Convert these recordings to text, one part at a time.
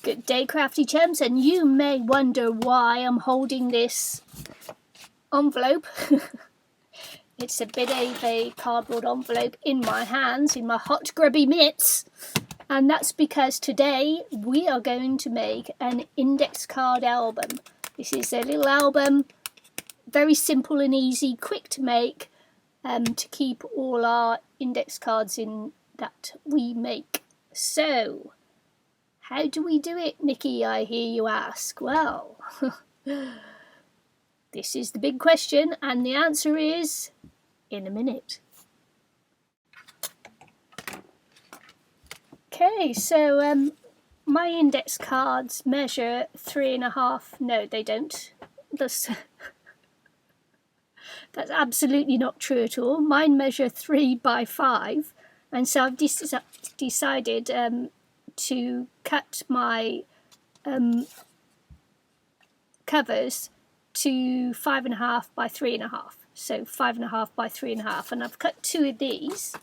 Good day, crafty chums, and you may wonder why I'm holding this envelope. It's a bit of a cardboard envelope in my hands, in my hot grubby mitts, and that's because today we are going to make an index card album. This is a little album, very simple and easy, quick to make, to keep all our index cards in that we make. So, how do we do it, Nikki, I hear you ask? Well, this is the big question, and the answer is in a minute. Okay, so my index cards measure 3.5. No, they don't. That's absolutely not true at all. Mine measure 3 by 5, and so I've decided to cut my covers to 5.5 by 3.5. So 5.5 by 3.5, and I've cut 2 of these.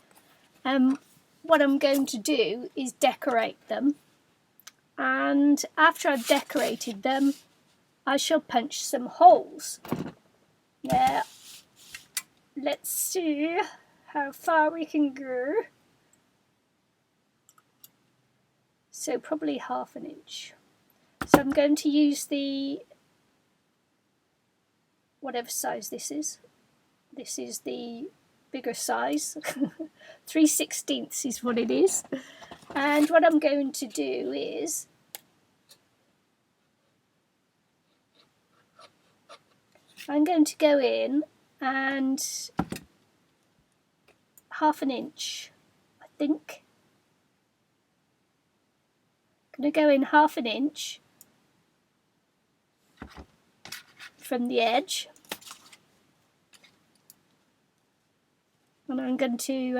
What I'm going to do is decorate them, and after I've decorated them, I shall punch some holes. Now, let's see how far we can go. So probably 1/2 inch. So I'm going to use the, whatever size this is. This is the bigger size. 3/16 is what it is. And what I'm going to do is I'm going to go in and 1/2 inch, I think. I'm going to go in 1/2 inch from the edge, and I'm going to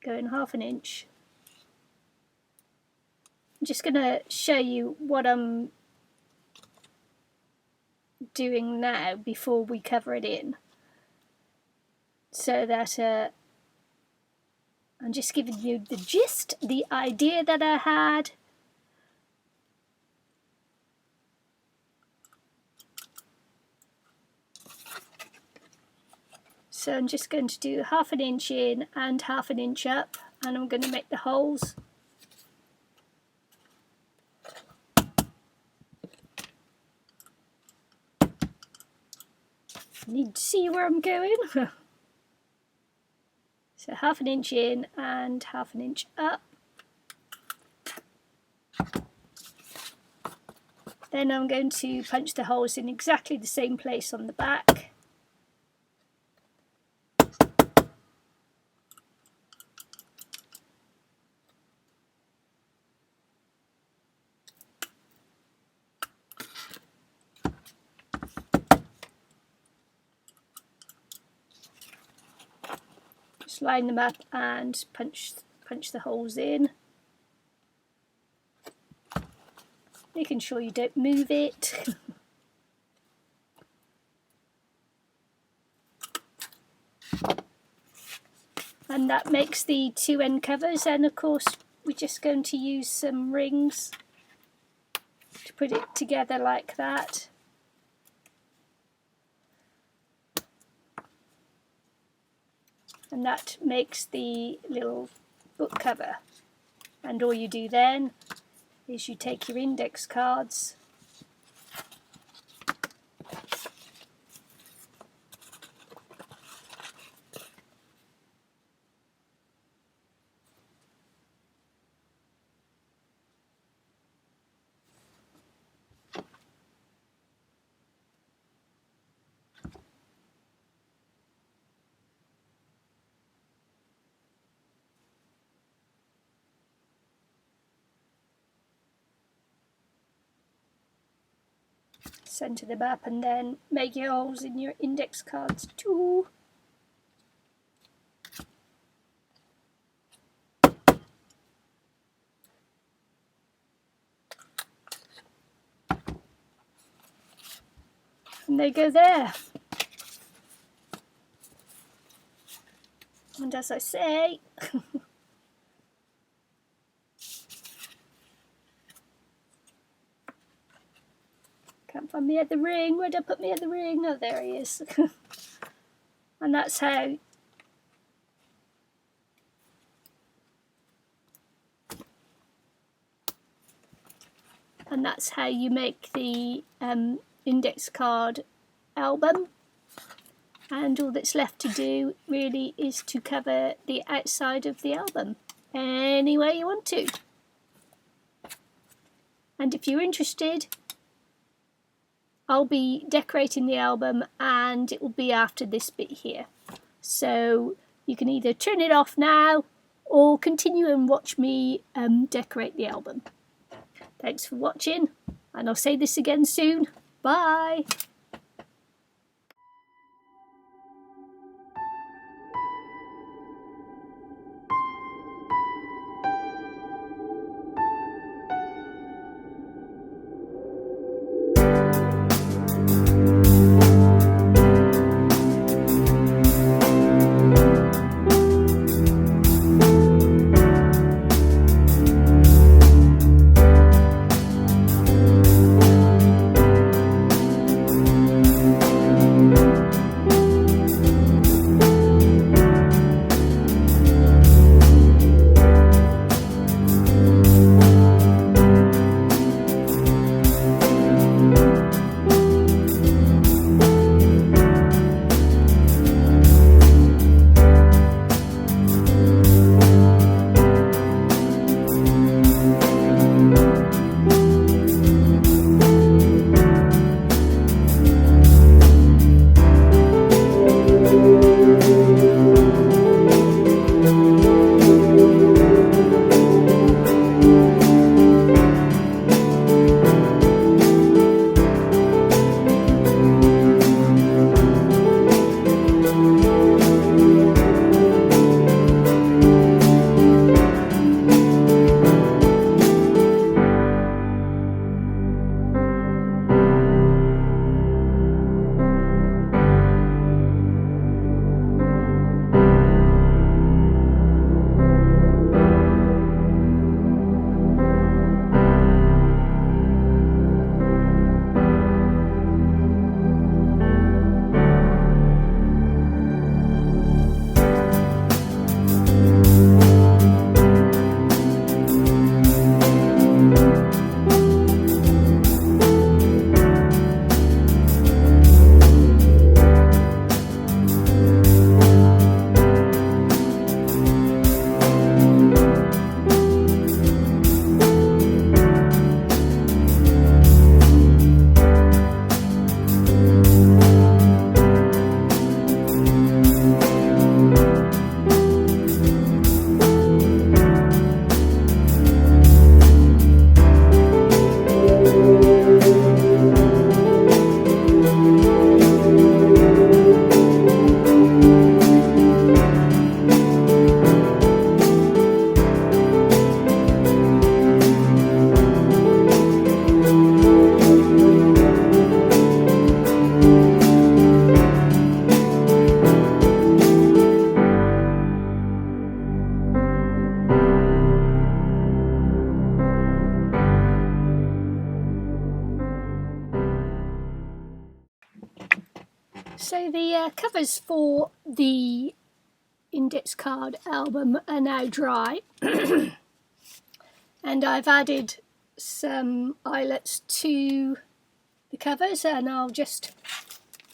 go in 1/2 inch. I'm just going to show you what I'm doing now before we cover it in, so that I'm just giving you the gist, the idea that I had. So I'm just going to do 1/2 inch in and 1/2 inch up, and I'm going to make the holes. Need to see where I'm going. So 1/2 inch in and 1/2 inch up. Then I'm going to punch the holes in exactly the same place on the back. Just line them up and punch the holes in, making sure you don't move it. And that makes the 2 end covers, and of course we're just going to use some rings to put it together like that. And that makes the little book cover. And all you do then is you take your index cards, centre them up, and then make your holes in your index cards too. And they go there. And as I say, Can't find my other ring. Where'd I put my other ring? Oh, there he is. And that's how you make the index card album. And all that's left to do really is to cover the outside of the album any way you want to. And if you're interested, I'll be decorating the album and it will be after this bit here. So you can either turn it off now or continue and watch me decorate the album. Thanks for watching, and I'll say this again soon. Bye! So the covers for the index card album are now dry and I've added some eyelets to the covers, and I'll just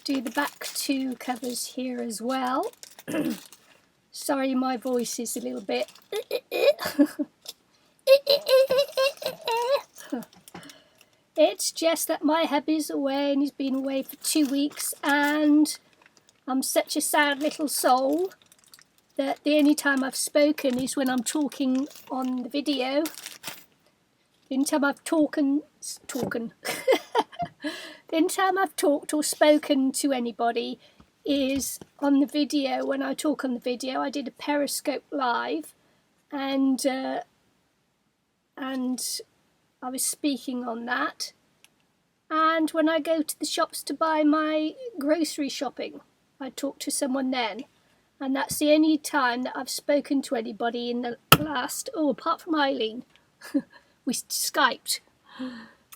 do the back two covers here as well. Sorry, my voice is a little bit it's just that my hubby's away, and he's been away for 2 weeks, and I'm such a sad little soul that the only time I've spoken is when I'm talking on the video. The only time I've the only time I've talked or spoken to anybody is on the video. When I talk on the video, I did a Periscope live, and I was speaking on that. And when I go to the shops to buy my grocery shopping, I talk to someone then. And that's the only time that I've spoken to anybody in the last, apart from Eileen, we Skyped.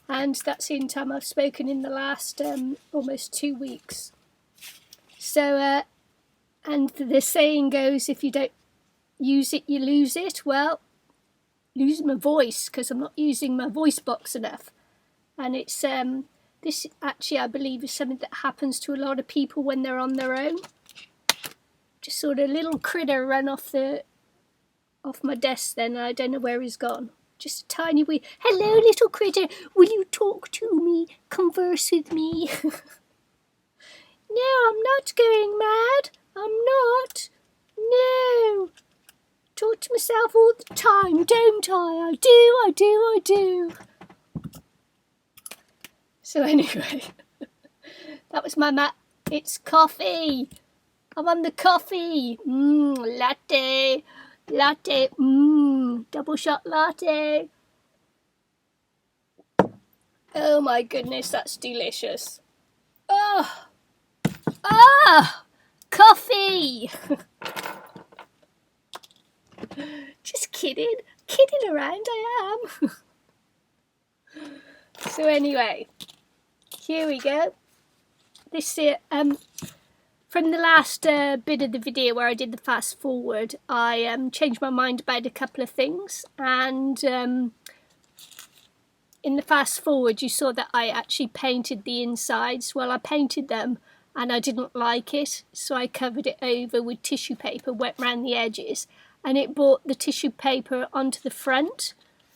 and that's the only time I've spoken in the last almost 2 weeks. So, and the saying goes, if you don't use it, you lose it. Well, losing my voice because I'm not using my voice box enough. And it's this actually, I believe, is something that happens to a lot of people when they're on their own. Just sort of a little critter ran off my desk then, and I don't know where he's gone. Just a tiny wee, hello little critter, will you talk to me, converse with me? No, I'm not going mad, I'm not, no. Talk to myself all the time, don't I? I do. So anyway, that was my it's coffee. I'm on the coffee. Latte, double shot latte. Oh my goodness, that's delicious. Coffee. Just kidding around, I am. So anyway, here we go. This from the last bit of the video where I did the fast forward, I changed my mind about a couple of things, and in the fast forward you saw that I actually painted the insides. Well, I painted them and I didn't like it, so I covered it over with tissue paper, wet around the edges, and it brought the tissue paper onto the front,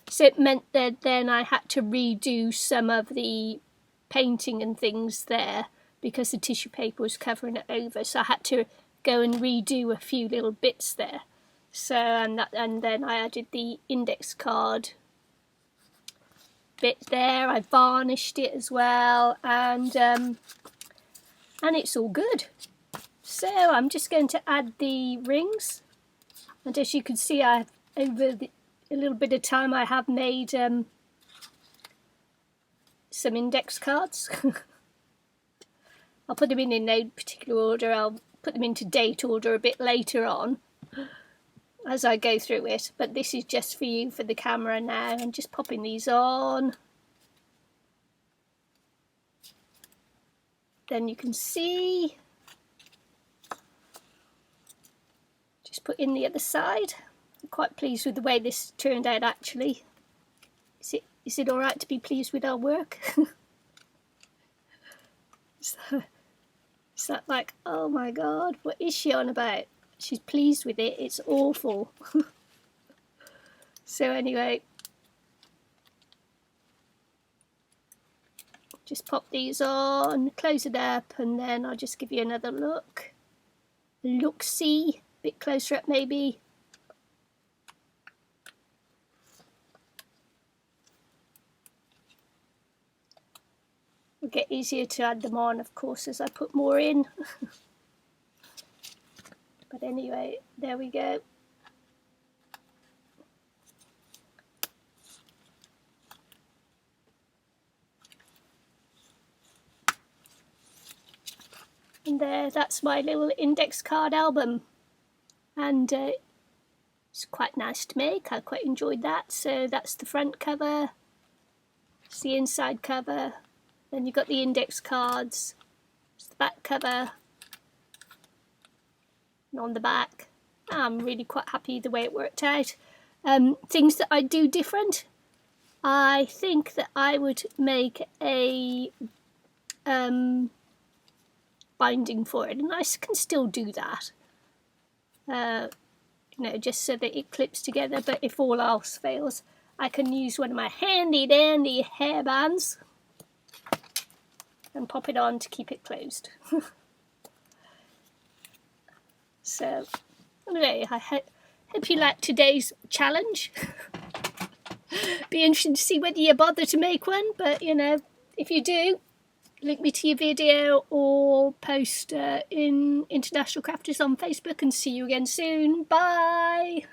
so it meant that then I had to redo some of the painting and things there because the tissue paper was covering it over, so I had to go and redo a few little bits there. So and then I added the index card bit there. I varnished it as well, and it's all good. So I'm just going to add the rings, and as you can see, a little bit of time I have made some index cards. I'll put them in no particular order. I'll put them into date order a bit later on as I go through it, but this is just for you for the camera now. I'm just popping these on. Then you can see. Just put in the other side. I'm quite pleased with the way this turned out actually. Is it alright to be pleased with our work? So, is that like, oh my god, what is she on about? She's pleased with it, it's awful. So anyway, just pop these on, close it up, and then I'll just give you another look. Look-see, a bit closer up maybe. It'll get easier to add them on, of course, as I put more in. But anyway, there we go. And there, that's my little index card album. And it's quite nice to make. I quite enjoyed that. So that's the front cover. It's the inside cover. Then you've got the index cards. It's the back cover. And on the back, I'm really quite happy the way it worked out. Things that I do different. I think that I would make a binding for it, and I can still do that. You know, just so that it clips together. But if all else fails, I can use one of my handy dandy hairbands and pop it on to keep it closed. So, anyway, I hope you like today's challenge. Be interested to see whether you bother to make one, but you know, if you do, link me to your video or post in International Crafters on Facebook, and see you again soon. Bye!